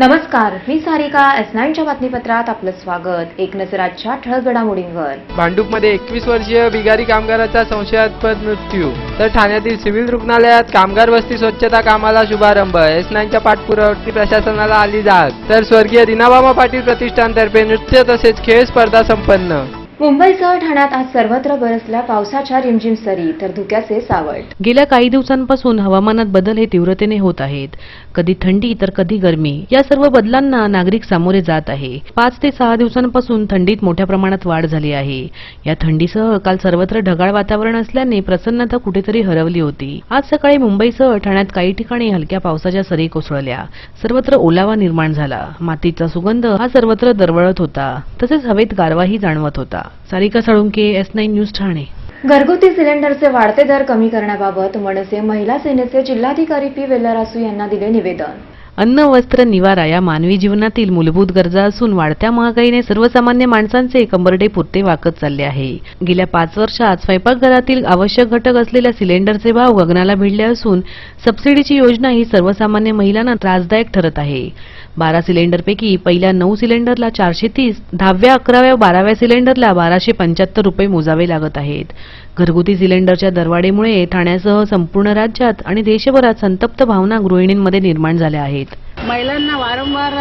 नमस्कार, मी सारिका. S9च्या बातमीपत्रात आपलं स्वागत. एक नजर आजच्या ठळक घडामोडींवर. भांडूपमध्ये 21 वर्षीय बिगारी कामगाराचा संशयास्पद मृत्यू, तर ठाण्यातील सिव्हिल रुग्णालयात कामगार वस्ती स्वच्छता कामाला शुभारंभ. S9च्या पाठपुराव्यावरती प्रशासनाला आली जाग. तर स्वर्गीय दिनाबाबा पाटील प्रतिष्ठानतर्फे नृत्य तसेच खेळ स्पर्धा संपन्न. मुंबईसह ठाण्यात आज सर्वत्र बरसल्या पावसाच्या रिमझिम सरी, तर धुक्याचे सावट. गेल्या काही दिवसांपासून हवामानात बदल हे तीव्रतेने होत आहेत. कधी थंडी तर कधी गरमी. या सर्व बदलांना नागरिक सामोरे जात आहे. 5 ते 6 दिवसांपासून थंडीत मोठ्या प्रमाणात वाढ झाली आहे. या थंडीसह काल सर्वत्र ढगाळ वातावरण असल्याने प्रसन्नता कुठेतरी हरवली होती. आज सकाळी मुंबईसह ठाण्यात काही ठिकाणी हलक्या पावसाच्या सरी कोसळल्या. सर्वत्र ओलावा निर्माण झाला. मातीचा सुगंध हा सर्वत्र दरवळत होता. तसेच हवेत गारवाही जाणवत होता. Sarika Salunke, S9 news, Thane. घरगुती सिलेंडरचे वाढते दर कमी करण्याबाबत मनसे महिला सेनेचे जिल्हाधिकारी पी. वेलारासू यांना दिले निवेदन. अन्न, वस्त्र, निवारा या मानवी जीवनातील मूलभूत गरजा असून वाढत्या महागाईने सर्वसामान्य माणसांचे कंबरडे पुरते वाकत चालले आहे. गेल्या 5 वर्षात स्वयंपाकघरातील आवश्यक घटक असलेल्या सिलेंडरचे भाव गगनाला भिडले असून सबसिडीची योजना ही सर्वसामान्य महिलांना त्रासदायक ठरत आहे. 12 सिलेंडरपैकी पहिल्या 9 सिलेंडरला 430, 10व्या, 11व्या, 12व्या सिलेंडरला 1275 रुपये मोजावे लागत आहेत. घरगुती सिलेंडरच्या दरवाढीमुळे ठाण्यासह संपूर्ण राज्यात आणि देशभरात संतप्त भावना गृहिणींमध्ये निर्माण झाल्या आहेत. महिलांना वारंवार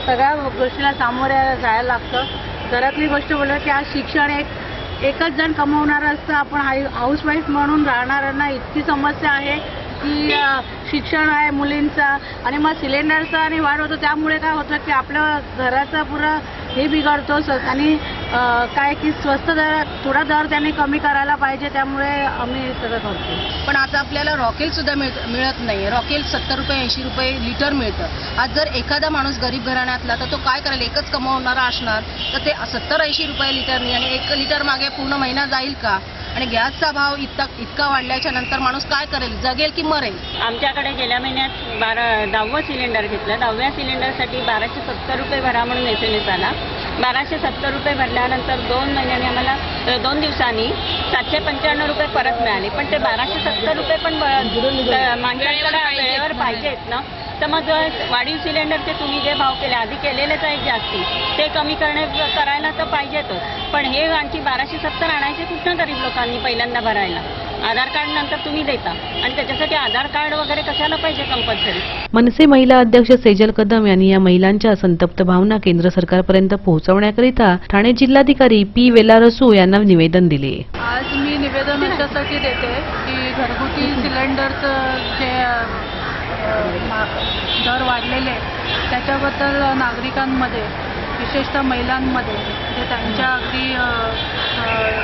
सगळ्या गोष्टीला सामोरे जायला लागतं. घरातली गोष्ट बोललं की आज शिक्षण एकच जण कमवणारं असतं. आपण हाऊसवाईफ म्हणून राहणाऱ्यांना इतकी समस्या आहे की शिक्षण आहे मुलींचा आणि मग सिलेंडरचा आणि वाढ होतो. त्यामुळे काय होतं की आपल्या घराचा पुरा हे बिघडतो आणि काय की स्वस्त दर थोडा दर त्यांनी कमी करायला पाहिजे. त्यामुळे आम्ही सगळं करतो. पण आता आपल्याला रॉकेलसुद्धा मिळत नाही. रॉकेल 70 रुपये 80 रुपये लिटर मिळतं. आज जर एखादा माणूस गरीब घराण्यातला तर तो काय करेल, एकच कमावणारा असणार तर ते 70-80 रुपये लिटरनी आणि 1 लिटर मागे पूर्ण महिना जाईल का? आणि गॅसचा भाव इतका वाढल्याच्या नंतर माणूस काय करेल, जगेल की मरेल? आमच्याकडे गेल्या महिन्यात 10वं सिलेंडर घेतलं. 10व्या सिलेंडरसाठी 1270 रुपये भरा म्हणून SMS आला. 1270 रुपये भरल्यानंतर 2 महिन्यांनी आम्हाला 2 दिवसांनी 795 रुपये परत मिळाले. पण ते 1270 रुपये पण माणसाकडे वेळेवर पाहिजेत ना. तर मग वाढीव सिलेंडरचे तुम्ही जे भाव केले आधी केलेलेच आहेत जास्ती, ते कमी करायला तर पाहिजेतच. पण हे आणखी 1270 आणायचे कुठनं गरीब लोकांनी पहिल्यांदा भरायला? आधार कार्ड नंतर तुम्ही देता आणि त्याच्यासाठी आधार कार्ड वगैरे कशाला पाहिजे कंपल्सरी? मनसे महिला अध्यक्ष सेजल कदम यांनी या महिलांच्या संतप्त भावना केंद्र सरकारपर्यंत पोहोचवण्याकरिता ठाणे जिल्हाधिकारी पी. वेलारसू यांना निवेदन दिले. आज मी निवेदन याच्यासाठी देते की घरगुती सिलेंडरचं जे दर वाढलेले त्याच्याबद्दल नागरिकांमध्ये विशेषतः महिलांमध्ये जे त्यांच्या अगदी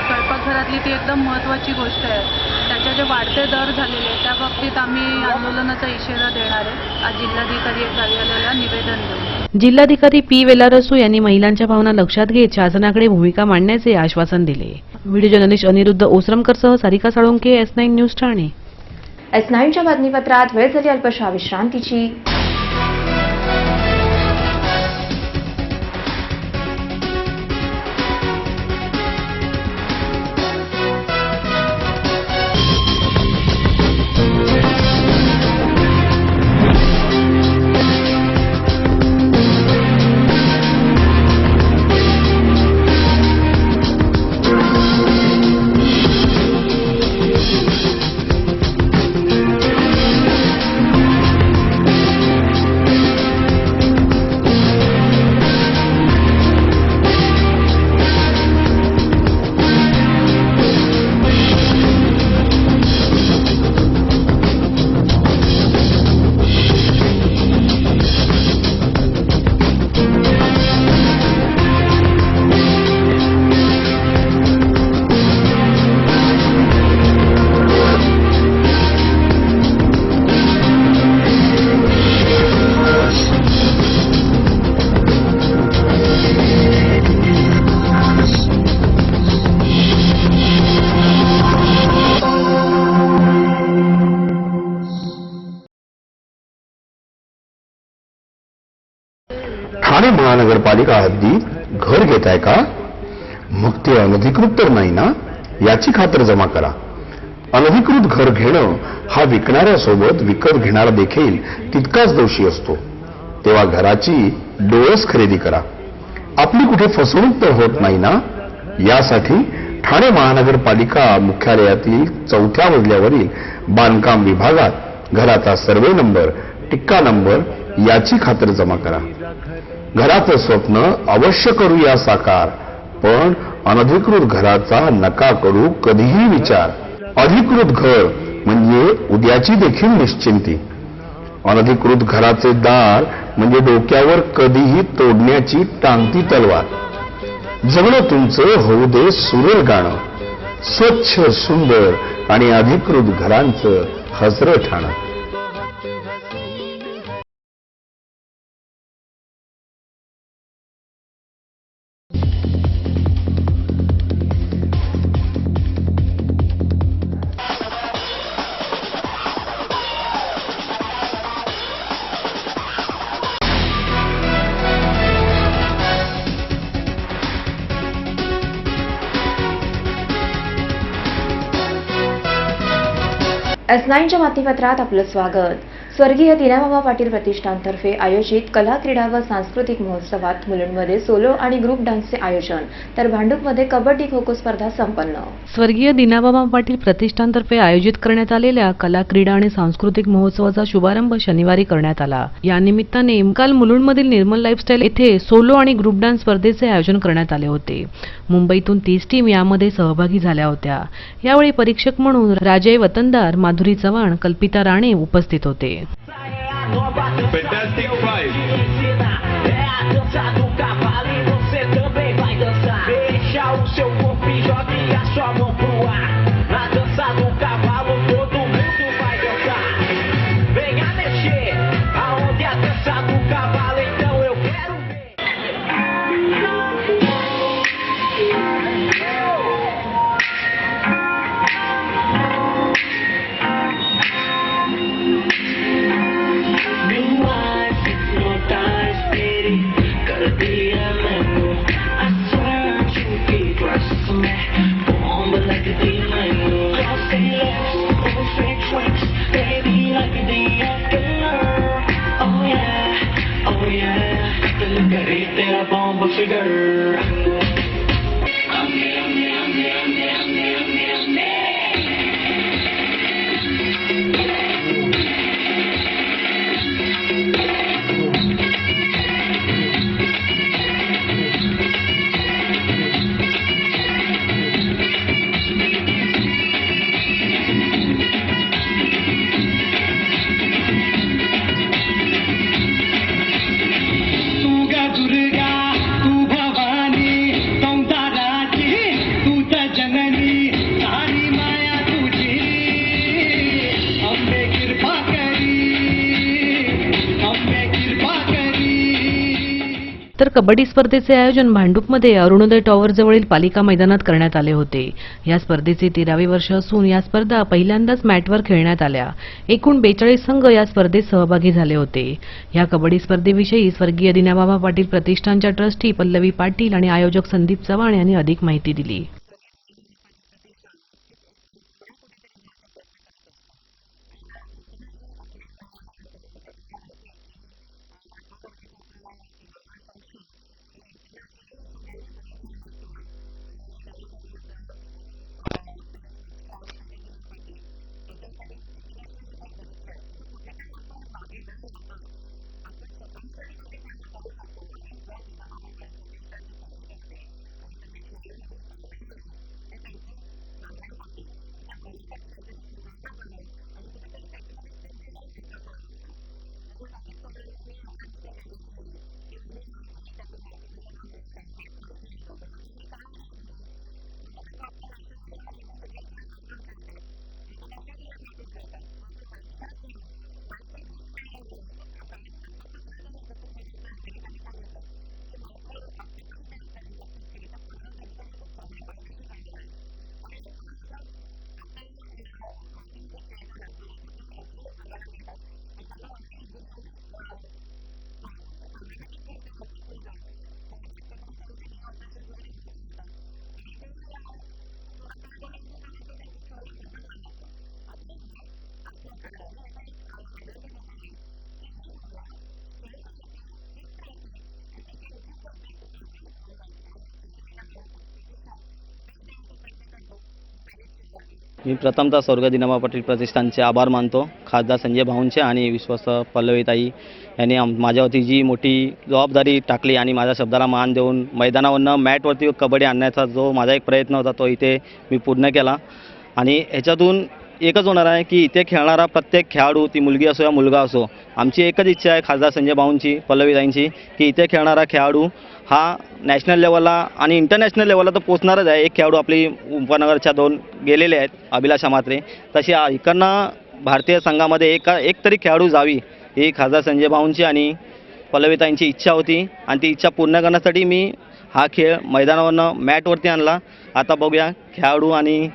स्वयंपाकघरातली ती एकदम महत्त्वाची गोष्ट आहे, त्याचे जे वाढते दर झालेले त्या बाबतीत आम्ही आंदोलनाचा इशारा देणार आहे. आज जिल्हाधिकारी कार्यालयाला निवेदन देऊ. जिल्हाधिकारी पी. वेलारसू यांनी महिलांच्या भावना लक्षात घेत शासनाकडे भूमिका मांडण्याचे आश्वासन दिले. व्हिडिओ जर्नलिस्ट अनिरुद्ध ओसरमकरसह सारिका साळुंके, S9 न्यूज, ठाणे. S9च्या बातमीपत्रात वेळ झाली अल्पशा विश्रांतीची. ठाणे महानगरपालिका हद्दीत घर घेताय का? मग ते अनधिकृत तर नाही ना, याची खात्र जमा करा. अनधिकृत घर घेणं हा विकणाऱ्यासोबत विकत घेणारा देखील तितकाच दोषी असतो. तेव्हा घराची डोळस खरेदी करा. आपली कुठे फसवणूक तर होत नाही ना, यासाठी ठाणे महानगरपालिका मुख्यालयातील 4थ्या मजल्यावरील बांधकाम विभागात घराचा सर्वे नंबर, टिक्का नंबर याची खातरजमा करा. घराचं स्वप्न अवश्य करूया साकार, पण अनधिकृत घराचा नका करू कधीही विचार. अधिकृत घर म्हणजे उद्याची देखील निश्चिंती. अनधिकृत घराचे दार म्हणजे डोक्यावर कधीही तोडण्याची टांगती तलवार. जगणं तुमचं होऊ दे सुरेल गाणं, स्वच्छ सुंदर आणि अधिकृत घरांचं हसरं ठाणं. S9च्या बातमीपत्रात आपलं स्वागत. स्वर्गीय दिनाबाबा पाटील प्रतिष्ठानतर्फे आयोजित कला क्रीडा व सांस्कृतिक महोत्सवात मुलुंडमध्ये सोलो आणि ग्रुप डान्सचे आयोजन, तर भांडूपमध्ये कबड्डी खो खो स्पर्धा संपन्न. स्वर्गीय दिनाबाबा पाटील प्रतिष्ठानतर्फे आयोजित करण्यात आलेल्या कला क्रीडा आणि सांस्कृतिक महोत्सवाचा शुभारंभ शनिवारी करण्यात आला. या निमित्ताने काल मुलुंडमधील निर्मल लाईफस्टाईल येथे सोलो आणि ग्रुप डान्स स्पर्धेचे आयोजन करण्यात आले होते. मुंबईतून 30 टीम यामध्ये सहभागी झाल्या होत्या. यावेळी परीक्षक म्हणून राजय वतनदार, माधुरी चव्हाण, कल्पिता राणे उपस्थित होते. Fantastic Five. तर कबड्डी स्पर्धेचे आयोजन भांडूपमध्ये अरुणोदय टॉवर जवळील पालिका मैदानात करण्यात आले होते. या स्पर्धेचे 13वे वर्ष असून या स्पर्धा पहिल्यांदाच मॅटवर खेळण्यात आल्या. एकूण 42 संघ या स्पर्धेत सहभागी झाले होते. या कबड्डी स्पर्धेविषयी स्वर्गीय दिनाबाबा पाटील प्रतिष्ठानच्या ट्रस्टी पल्लवी पाटील आणि आयोजक संदीप चव्हाण यांनी अधिक माहिती दिली. मी प्रथमतः स्वर्गीय दीनाबा पाटील प्रतिष्ठानचे आभार मानतो. खासदार संजय भाऊंचे आणि विश्वस्त पल्लवीताई यांनी माझ्यावरती जी मोठी जबाबदारी टाकली आणि माझ्या शब्दाला मान देऊन मैदानावरनं मॅटवरती कबड्डी आणण्याचा जो माझा एक प्रयत्न होता तो इथे मी पूर्ण केला. आणि ह्याच्यातून एकच होणार आहे की इथे खेळणारा प्रत्येक खेळाडू, ती मुलगी असो या मुलगा असो, आमची एकच इच्छा आहे खासदार संजय भाऊंची, पल्लवीताईंची, की इथे खेळणारा खेळाडू हा नॅशनल लेवलला आणि इंटरनॅशनल लेवलला तर पोचणारच आहे. एक खेळाडू आपली उपनगरच्या 2 गेलेले आहेत, अभिलाषा म्हात्रे, तशी इकडनं भारतीय संघामध्ये एक तरी खेळाडू जावी ही खासदार संजय भाऊंची आणि पल्लवीताईंची इच्छा होती. आणि ती इच्छा पूर्ण करण्यासाठी मी हा खेळ मैदानावरनं मॅटवरती आणला. आता बघूया खेळाडू आणि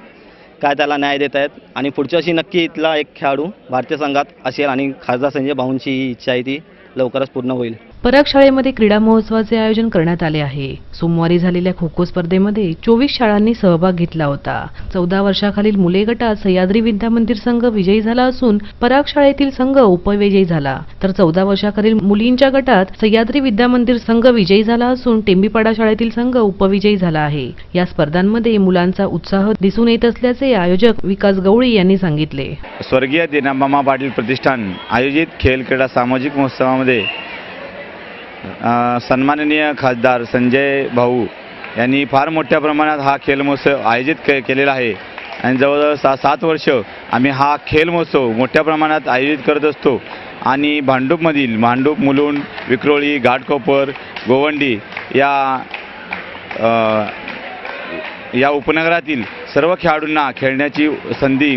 काय त्याला न्याय देत आहेत. आणि पुढच्या वर्षी नक्की इथला एक खेळाडू भारतीय संघात असेल आणि खासदार संजय भाऊंची ही इच्छा आहे ती लवकरच पूर्ण होईल. पराग शाळेमध्ये क्रीडा महोत्सवाचे आयोजन करण्यात आले आहे. सोमवारी झालेल्या खो खो स्पर्धेमध्ये 24 शाळांनी सहभाग घेतला होता. 14 वर्षाखालील मुले गटात सह्याद्री विद्या मंदिर संघ विजयी झाला असून पराग शाळेतील संघ उपविजयी झाला, तर 14 वर्षाखालील मुलींच्या गटात सह्याद्री विद्या मंदिर संघ विजयी झाला असून टेंबीपाडा शाळेतील संघ उपविजयी झाला आहे. या स्पर्धांमध्ये मुलांचा उत्साह दिसून येत असल्याचे आयोजक विकास गवळी यांनी सांगितले. स्वर्गीय दीनाबा पाटील प्रतिष्ठान आयोजित खेल क्रीडा सामाजिक महोत्सवामध्ये सन्माननीय खासदार संजय भाऊ यांनी फार मोठ्या प्रमाणात हा खेल महोत्सव आयोजित केलेला आहे. आणि जवळजवळ 7 वर्ष आम्ही हा खेल महोत्सव मोठ्या प्रमाणात आयोजित करत असतो. आणि भांडूप, मुलुंड, विक्रोळी, घाटकोपर, गोवंडी या उपनगरातील सर्व खेळाडूंना खेळण्याची संधी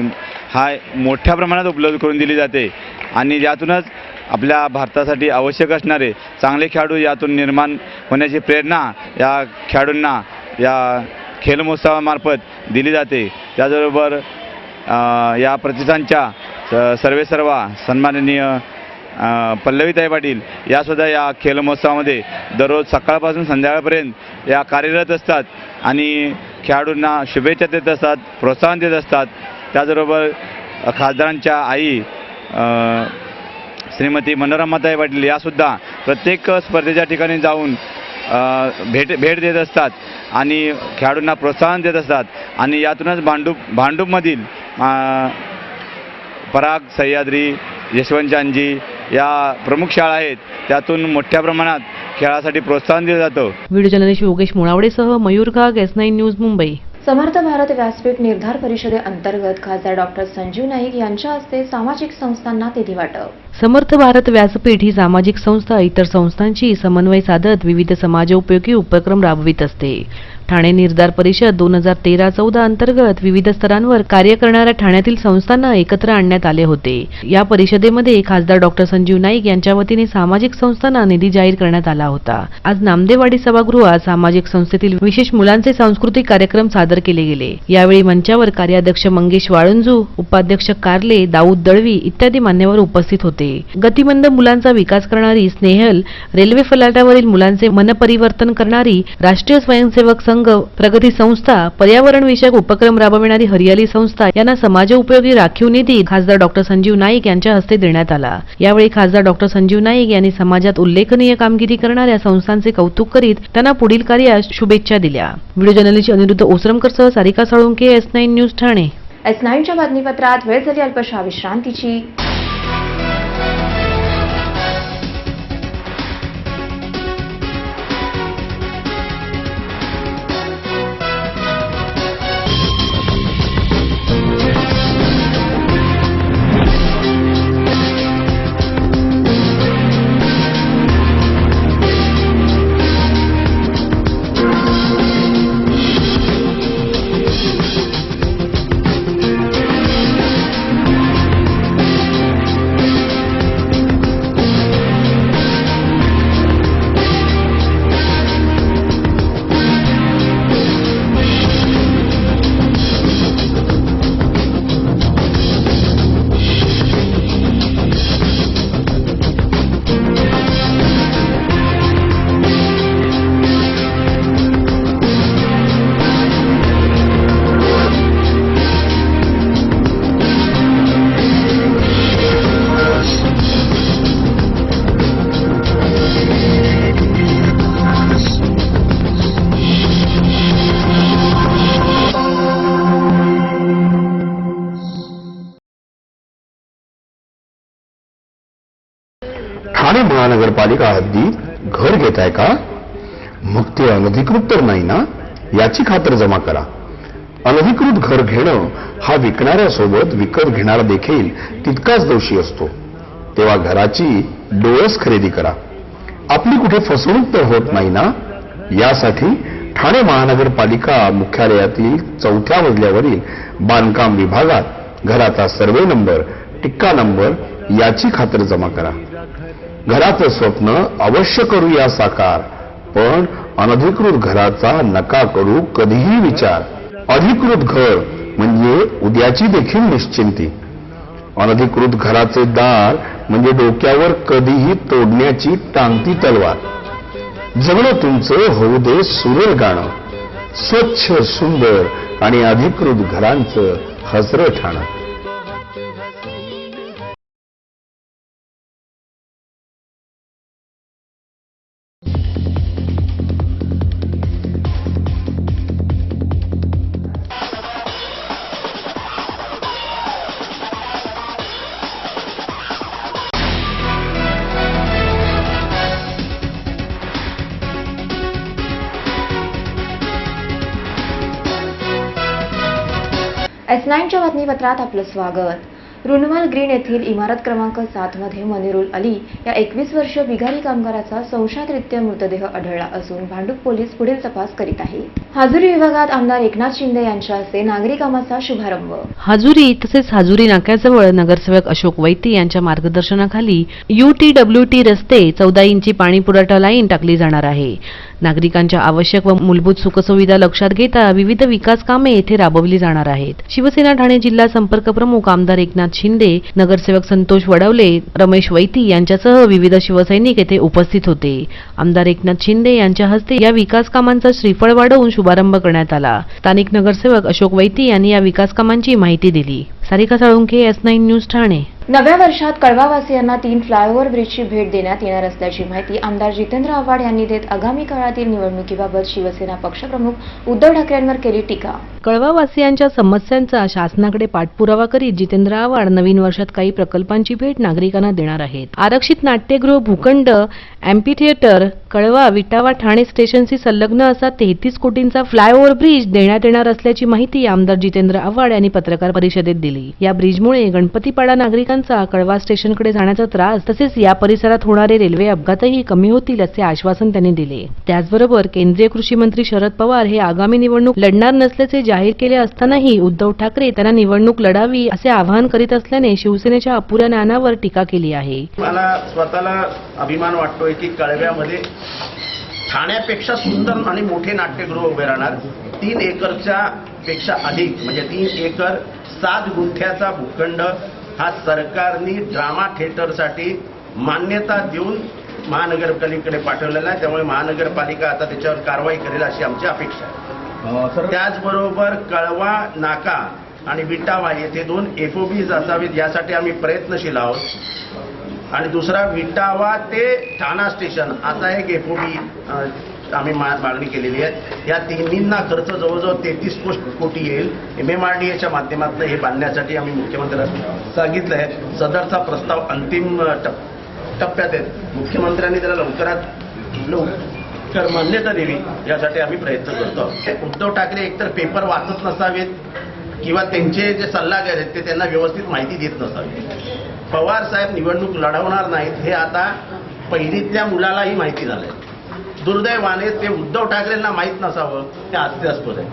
हा मोठ्या प्रमाणात उपलब्ध करून दिली जाते. आणि यातूनच आपल्या भारतासाठी आवश्यक असणारे चांगले खेळाडू यातून निर्माण होण्याची प्रेरणा या खेळाडूंना या खेल महोत्सवामार्फत दिली जाते. त्याचबरोबर या प्रतिष्ठानच्या सर्वेसर्वा सन्माननीय पल्लवीताई पाटील यासुद्धा या खेल महोत्सवामध्ये दररोज सकाळपासून संध्याकाळपर्यंत या कार्यरत असतात आणि खेळाडूंना शुभेच्छा देत असतात, प्रोत्साहन देत असतात. त्याचबरोबर खासदारांच्या आई श्रीमती मनोरमाताई पाटील यासुद्धा प्रत्येक स्पर्धेच्या ठिकाणी जाऊन भेट देत असतात आणि खेळाडूंना प्रोत्साहन देत असतात. आणि यातूनच भांडूपमधील पराग, सह्याद्री, यशवंतजांजी या प्रमुख शाळा आहेत, त्यातून मोठ्या प्रमाणात खेळासाठी प्रोत्साहन दिलं जातं. व्हिडिओ जर्नलिस्ट योगेश मुळावडेसह मयूर घाग, S9 न्यूज, मुंबई. समर्थ भारत व्यासपीठ निर्धार परिषदेअंतर्गत खासदार डॉक्टर संजीव नाईक यांच्या हस्ते सामाजिक संस्थांना निधी वाटप. समर्थ भारत व्यासपीठ ही सामाजिक संस्था इतर संस्थांशी समन्वय साधत विविध समाजोपयोगी उपक्रम राबवित असते. ठाणे निर्धार परिषद 2013-14 अंतर्गत विविध स्तरांवर कार्य करणाऱ्या ठाण्यातील संस्थांना एकत्र आणण्यात आले होते. या परिषदेमध्ये खासदार डॉक्टर संजीव नाईक यांच्या वतीने सामाजिक संस्थांना निधी जाहीर करण्यात आला होता. आज नामदेववाडी सभागृहात सामाजिक संस्थेतील विशेष मुलांचे सांस्कृतिक कार्यक्रम सादर केले गेले. यावेळी मंचावर कार्याध्यक्ष मंगेश वाळुंजू, उपाध्यक्ष कारले, दाऊद दळवी इत्यादी मान्यवर उपस्थित होते. गतिमंद मुलांचा विकास करणारी स्नेहल, रेल्वे फलाटावरील मुलांचे मनपरिवर्तन करणारी राष्ट्रीय स्वयंसेवक संघ, प्रगती संस्था, पर्यावरण विषयक उपक्रम राबविणारी हरियाली संस्था यांना समाजोपयोगी राखीव निधी खासदार डॉक्टर संजीव नाईक यांच्या हस्ते देण्यात आला. यावेळी खासदार डॉक्टर संजीव नाईक यांनी समाजात उल्लेखनीय कामगिरी करणाऱ्या संस्थांचे कौतुक करीत त्यांना पुढील कार्यास शुभेच्छा दिल्या. व्हिडिओ जर्नलिस्ट अनिरुद्ध ओसरमकरसह सारिका साळुंके, S9 न्यूज, ठाणे. S9च्या बातमीपत्रात वेळ झाली अल्पशा विश्रांतीची. महानगरपालिका हद्दीत घर घेताय का? मग ते अनधिकृत तर नाही ना, याची खातर जमा करा. अनधिकृत घर घेणं हा विकणाऱ्यासोबत विकत घेणारा देखील तितकाच दोषी असतो. तेव्हा घराची डोळस खरेदी करा. आपली कुठे फसवणूक तर होत नाही ना, यासाठी ठाणे महानगरपालिका मुख्यालयातील 4थ्या मजल्यावरील बांधकाम विभागात घराचा सर्वे नंबर, टिक्का नंबर याची खातर जमा करा. घराचं स्वप्न अवश्य करूया साकार, पण अनधिकृत घराचा नका करू कधीही विचार. अधिकृत घर म्हणजे उद्याची देखील निश्चिंती. अनधिकृत घराचे दार म्हणजे डोक्यावर कधीही तोडण्याची टांगती तलवार. जगणं तुमचं होऊ दे सुरेल गाणं, स्वच्छ सुंदर आणि अधिकृत घरांचं हसरं ठाणं. S9च्या बातमीपत्रात आपलं स्वागत. रुनवाल ग्रीन येथील इमारत क्रमांक 7 मध्ये मनिरुल अली या 21 वर्षीय बिगारी कामगाराचा संशयातरित्य मृतदेह आढळला असून भांडूप पोलीस पुढील तपास करीत आहेत. हाजुरी विभागात आमदार एकनाथ शिंदे यांच्या हस्ते नागरी कामाचा शुभारंभ. हाजुरी तसेच हाजुरी नाक्याजवळ नगरसेवक अशोक वैती यांच्या मार्गदर्शनाखाली UTWT रस्ते 14 इंची पाणी पुरवठा लाईन टाकली जाणार आहे. नागरिकांच्या आवश्यक व मूलभूत सुखसुविधा लक्षात घेता विविध विकास कामे येथे राबवली जाणार आहेत. शिवसेना ठाणे जिल्हा संपर्क प्रमुख आमदार एकनाथ शिंदे, नगरसेवक संतोष वडवले, रमेश वैती यांच्यासह विविध शिवसैनिक येथे उपस्थित होते. आमदार एकनाथ शिंदे यांच्या हस्ते या विकास कामांचा श्रीफळ वाढवून शुभारंभ करण्यात आला. स्थानिक नगरसेवक अशोक वैती यांनी या विकास कामांची माहिती दिली. Sarika Salunkhe, S9 news Thane. नव्या वर्षात कळवावासियांना 3 फ्लायओव्हर ब्रिजची भेट देण्यात येणार असल्याची माहिती आमदार जितेंद्र आव्हाड यांनी देत आगामी काळातील निवडणुकीबाबत शिवसेना पक्षप्रमुख उद्धव ठाकरेंवर केली टीका. कळवावासियांच्या समस्यांचा शासनाकडे पाठपुरावा करीत जितेंद्र आव्हाड नवीन वर्षात काही प्रकल्पांची भेट नागरिकांना देणार आहेत. आरक्षित नाट्यगृह, भूखंड, अँफीथिएटर, कळवा, विटावा, ठाणे स्टेशनशी संलग्न असा 33 कोटींचा फ्लायओव्हर ब्रिज देण्यात येणार असल्याची माहिती आमदार जितेंद्र आव्हाड यांनी पत्रकार परिषदेत दिली. या ब्रिजमुळे गणपतीपाडा नागरिकांचा कळवा स्टेशनकडे जाण्याचा त्रास तसेच या परिसरात होणारे रेल्वे अपघातही कमी होतील असे आश्वासन त्यांनी दिले. त्याचबरोबर केंद्रीय कृषी मंत्री शरद पवार हे आगामी निवडणूक लढणार नसल्याचे जाहीर केले असतानाही उद्धव ठाकरे त्यांना निवडणूक लढावी असे आवाहन करीत असल्याने शिवसेनेच्या अपुऱ्या ज्ञानावर टीका केली आहे. मला स्वतःला अभिमान वाटतोय की कळव्यामध्ये ठाण्यापेक्षा सुंदर आणि मोठे नाट्यगृह उभे राहणार. 3 एकरच्या पेक्षा अधिक म्हणजे 3 एकर 7 गुंठ्याचा भूखंड हा सरकारने ड्रामा थिएटरसाठी मान्यता देऊन महानगरपालिकेकडे पाठवलेला आहे. त्यामुळे महानगरपालिका आता त्याच्यावर कारवाई करेल अशी आमची अपेक्षा आहे. त्याचबरोबर कळवा नाका आणि विटावा येथे 2 FOBs असावेत यासाठी आम्ही प्रयत्नशील आहोत. आणि दुसरा विटावा ते ठाणा स्टेशन असा एक FOB आम्ही मागणी केलेली आहे. या तिन्हींना खर्च जवळजवळ 33 कोटी येईल. MMRDAच्या माध्यमातून हे बांधण्यासाठी आम्ही मुख्यमंत्र्यांना सांगितलं आहे. सदरचा प्रस्ताव अंतिम टप्प्यात आहे. मुख्यमंत्र्यांनी त्याला लवकर मान्यता द्यावी यासाठी आम्ही प्रयत्न करतो. उद्धव ठाकरे एकतर पेपर वाचत नसावेत किंवा त्यांचे जे सल्लागार आहेत ते त्यांना व्यवस्थित माहिती देत नसावे. पवार साहेब निवडणूक लढवणार नाहीत हे आता पहिलीतल्या मुलालाही माहिती झालंय. दुर्दैवाने ते उद्धव ठाकरेंना माहीत नसावं ते हास्यास्पद आहे.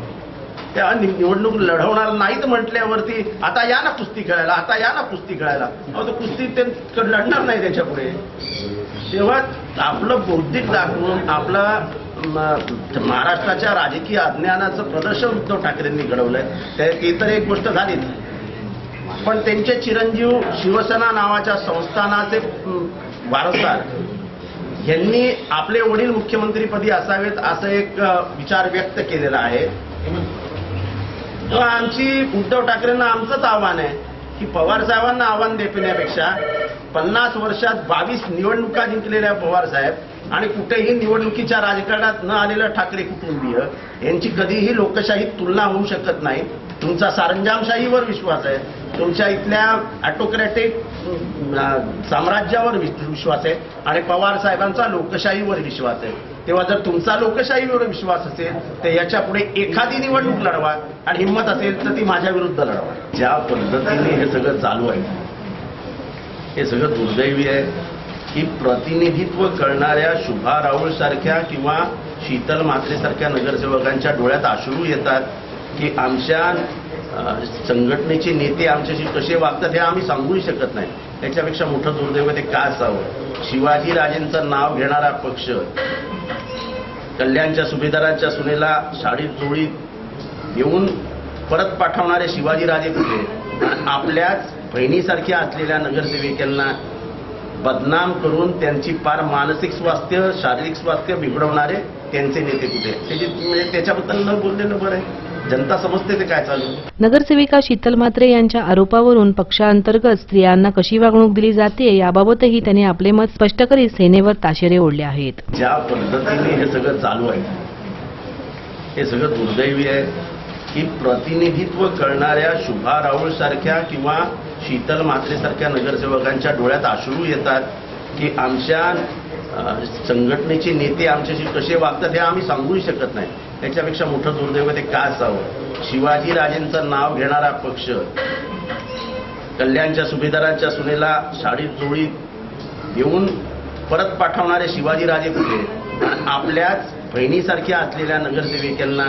त्या निवडणूक लढवणार नाहीत म्हटल्यावरती आता या ना कुस्ती खेळायला, आता या ना कुस्ती खेळायला. अहो, तो कुस्ती ते लढणार नाही त्याच्यापुढे. तेव्हा आपलं बौद्धिक दाखवून आपला महाराष्ट्राच्या राजकीय अज्ञानाचं प्रदर्शन उद्धव ठाकरेंनी घडवलंय. ते तर एक गोष्ट झालीच, पण त्यांचे चिरंजीव शिवसेना नावाच्या संस्थानाचे वारसदार यांनी आपले वडील मुख्यमंत्रीपदी असावेत असं एक विचार व्यक्त केलेला आहे. आमची उद्धव ठाकरेंना आमचंच आव्हान आहे की पवार साहेबांना आव्हान देण्यापेक्षा 50 वर्षात 22 निवडणुका जिंकलेल्या पवार साहेब आणि कुठेही निवडणुकीच्या राजकारणात न आलेलं ठाकरे कुटुंबीय यांची कधीही लोकशाहीत तुलना होऊ शकत नाही. तुमचा सरंजामशाहीवर विश्वास आहे. तुमच्या इथल्या ऑटोक्रॅटिक साम्राज्यावर विश्वास आहे आणि पवार साहेबांचा लोकशाहीवर विश्वास आहे. तेव्हा जर तुमचा लोकशाहीवर विश्वास असेल तर याच्या पुढे एखादी निवडणूक लढवा आणि हिंमत असेल तर ती माझ्या विरुद्ध लढवा. ज्या पद्धतीने हे सगळं चालू आहे हे सगळं दुर्दैवी आहे की प्रतिनिधित्व करणाऱ्या शुभा राऊळ सारख्या किंवा शीतल म्हात्रेसारख्या नगरसेवकांच्या डोळ्यात अश्रू येतात की आमच्या संघटनेचे नेते आमच्याशी कसे वागतात हे आम्ही सांगूही शकत नाही. त्याच्यापेक्षा मोठं दुर्दैव ते काय असावं. शिवाजीराजेंचं नाव घेणारा पक्ष कल्याणच्या सुभेदारांच्या सुनेला शाळेत चोळीत येऊन परत पाठवणारे शिवाजीराजे कुठे, आपल्याच बहिणीसारख्या असलेल्या नगरसेविकांना बदनाम करून त्यांची फार मानसिक स्वास्थ्य शारीरिक स्वास्थ्य बिघडवणारे त्यांचे नेते कुठे. त्याच्याबद्दल न बोललेलं बरं आहे. जनता समजते ते काय चालू. नगरसेविका शीतल म्हात्रे यांच्या आरोपावरून पक्षांतर्गत स्त्रियांना कशी वागणूक दिली जाते याबाबतही त्यांनी आपले मत स्पष्ट करीत सेनेवर ताशेरे ओढले आहेत. ज्या पद्धतीने हे सगळं चालू आहे हे सगळं दुर्दैवी आहे की प्रतिनिधित्व करणाऱ्या शुभा राऊळ सारख्या किंवा शीतल म्हात्रेसारख्या नगरसेवकांच्या डोळ्यात अश्रू येतात की आमच्या संघटनेचे नेते आमच्याशी कसे वागतात हे आम्ही सांगूही शकत नाही. त्याच्यापेक्षा मोठं दुर्दैव ते काय असावं. शिवाजीराजेंचं नाव घेणारा पक्ष कल्याणच्या सुभेदारांच्या सुनेला शाळेत चोळीत येऊन परत पाठवणारे शिवाजीराजे कुठे, आपल्याच बहिणीसारख्या असलेल्या नगरसेविकांना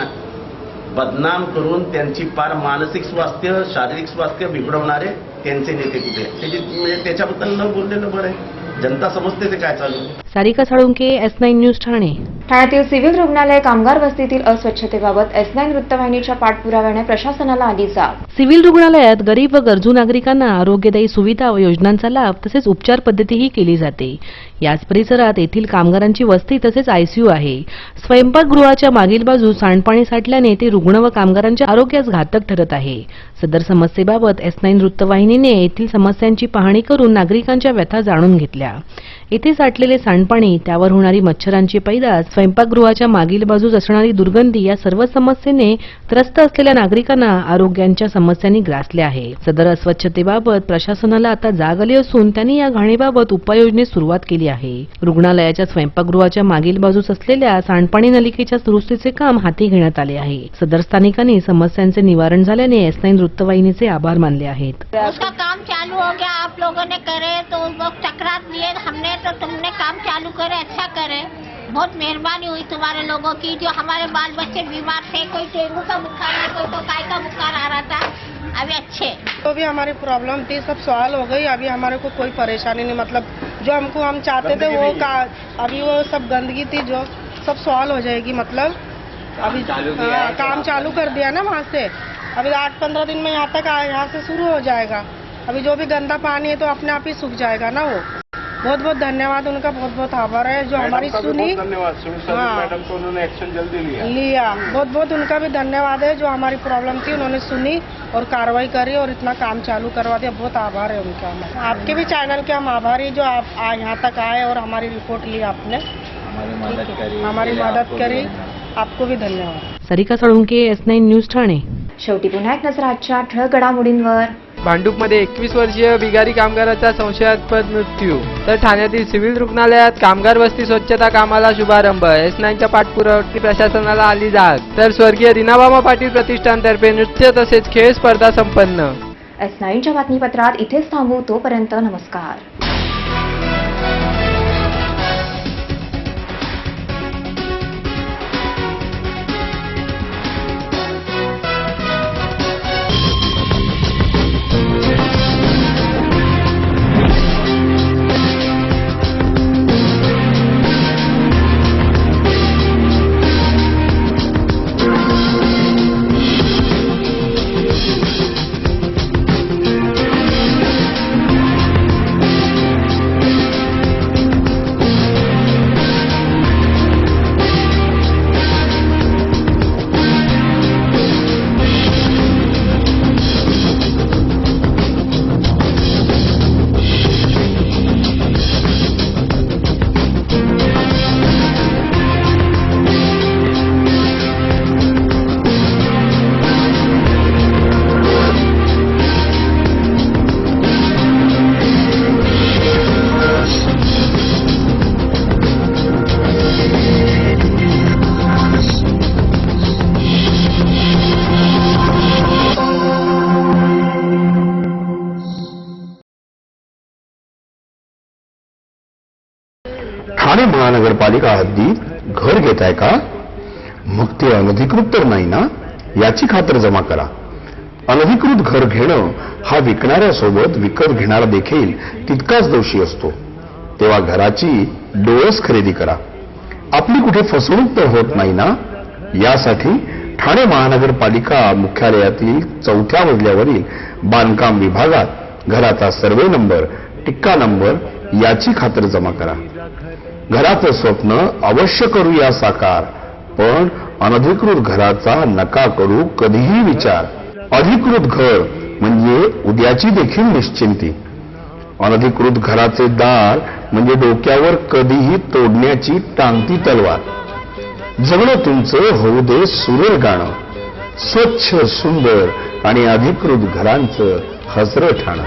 बदनाम करून त्यांची फार मानसिक स्वास्थ्य शारीरिक स्वास्थ्य बिघडवणारे त्यांचे नेते कुठे. त्याच्याबद्दल न बोललेलं बरं आहे. जनता समजते ते काय चालू. Sarika Salunke, S9 news Thane. ठाण्यातील सिव्हिल रुग्णालय कामगार वस्तीतील अस्वच्छतेबाबत S9 वृत्तवाहिनीच्या पाठपुराव्याने प्रशासनाला आली जाग. सिव्हिल रुग्णालयात गरीब व गरजू नागरिकांना आरोग्यदायी सुविधा व योजनांचा लाभ तसेच उपचार पद्धतीही केली जाते. याच परिसरात येथील कामगारांची वस्ती तसेच ICU आहे. स्वयंपाकगृहाच्या मागील बाजूस सांडपाणी साठल्याने ते रुग्ण व कामगारांच्या आरोग्यास घातक ठरत आहे. सदर समस्येबाबत S9 वृत्तवाहिनीने येथील समस्यांची पाहणी करून नागरिकांच्या व्यथा जाणून घेतल्या. येथे साठलेले सांडपाणी, त्यावर होणारी मच्छरांची पैदास, स्वयंपाकगृहाच्या मागील बाजूस असणारी दुर्गंधी या सर्व समस्येने त्रस्त असलेल्या नागरिकांना आरोग्यांच्या समस्यांनी ग्रासले आहे. सदर अस्वच्छतेबाबत प्रशासनाला आता जाग आली असून त्यांनी या घाणीबाबत उपाययोजनेस सुरुवात केली आहे. रुग्णालयाच्या स्वयंपाकगृहाच्या मागील बाजूस असलेल्या सांडपाणी नलिकेच्या दुरुस्तीचे काम हाती घेण्यात आले आहे. सदर स्थानिकांनी समस्यांचे निवारण झाल्याने S9 वृत्तवाहिनीचे आभार मानले आहेत. उसका काम चालू हो गया, आप लोगों ने करे तो वो तकरार दिए हमने तो तुमने काम चालू करे, अच्छा करे. बहुत मेहरबानी हुई तुम्हारे लोगों की. जो हमारे बाल बच्चे बीमार थे, कोई डेंगू का बुखार है, कोई तो काय का बुखार आ रहा था, अभी अच्छे. तो भी हमारी प्रॉब्लम थी सब सॉल्व हो गई. अभी हमारे को कोई परेशानी नहीं. मतलब जो हम चाहते थे वो अभी वो सब गंदगी थी जो सब सॉल्व हो जाएगी. मतलब अभी काम चालू कर दिया ना वहाँ से. अभी 8-15 दिन में यहाँ तक यहाँ से शुरू हो जाएगा. अभी जो भी गंदा पानी है तो अपने आप ही सूख जाएगा ना वो. बहुत बहुत धन्यवाद उनका, बहुत बहुत आभार है जो हमारी सुनी. मैडम को उन्होंने एक्शन जल्दी लिया. बहुत बहुत उनका भी धन्यवाद है जो हमारी प्रॉब्लम थी उन्होंने सुनी और कार्रवाई करी और इतना काम चालू करवा दिया. बहुत आभार है उनका. आपके भी चैनल के हम आभारी जो आप यहाँ तक आए और हमारी रिपोर्ट ली आपने, हमारी मदद करी. आपको भी धन्यवाद. Sarika Salunke, S9 news Thane. शेवटी पुन्हा एक नजर आजच्या ठळक घडामोडींवर. भांडूपमध्ये 21 वर्षीय बिगारी कामगाराचा संशयास्पद मृत्यू. तर ठाण्यातील सिव्हिल रुग्णालयात कामगार वस्ती स्वच्छता कामाला शुभारंभ. S9च्या पाठपुराव्याने प्रशासनाला आली जाग. तर स्वर्गीय दीनाबाबा पाटील प्रतिष्ठानतर्फे नृत्य तसेच खेळ स्पर्धा संपन्न. S9च्या बातमीपत्रात इथेच थांबू. तोपर्यंत नमस्कार. महानगरपालिका हद्दीत घर घेताय का? मग ते अनधिकृत तर नाही ना, याची खातर जमा करा. अनधिकृत घर घेणं हा विकणाऱ्यासोबत विकत घेणारा देखील तितकाच दोषी असतो. तेव्हा घराची डोळस खरेदी करा. आपली कुठे फसवणूक तर होत नाही ना, यासाठी ठाणे महानगरपालिका मुख्यालयातील 4थ्या मजल्यावरील बांधकाम विभागात घराचा सर्वे नंबर, टिक्का नंबर याची खातर जमा करा. घराचं स्वप्न अवश्य करूया साकार, पण अनधिकृत घराचा नका करू कधीही विचार. अधिकृत घर म्हणजे उद्याची देखील निश्चिंती. अनधिकृत घराचे दार म्हणजे डोक्यावर कधीही तोडण्याची टांगती तलवार. जगणं तुमचं होऊ दे सुरेल गाणं, स्वच्छ सुंदर आणि अधिकृत घरांचं हसरं ठाणं.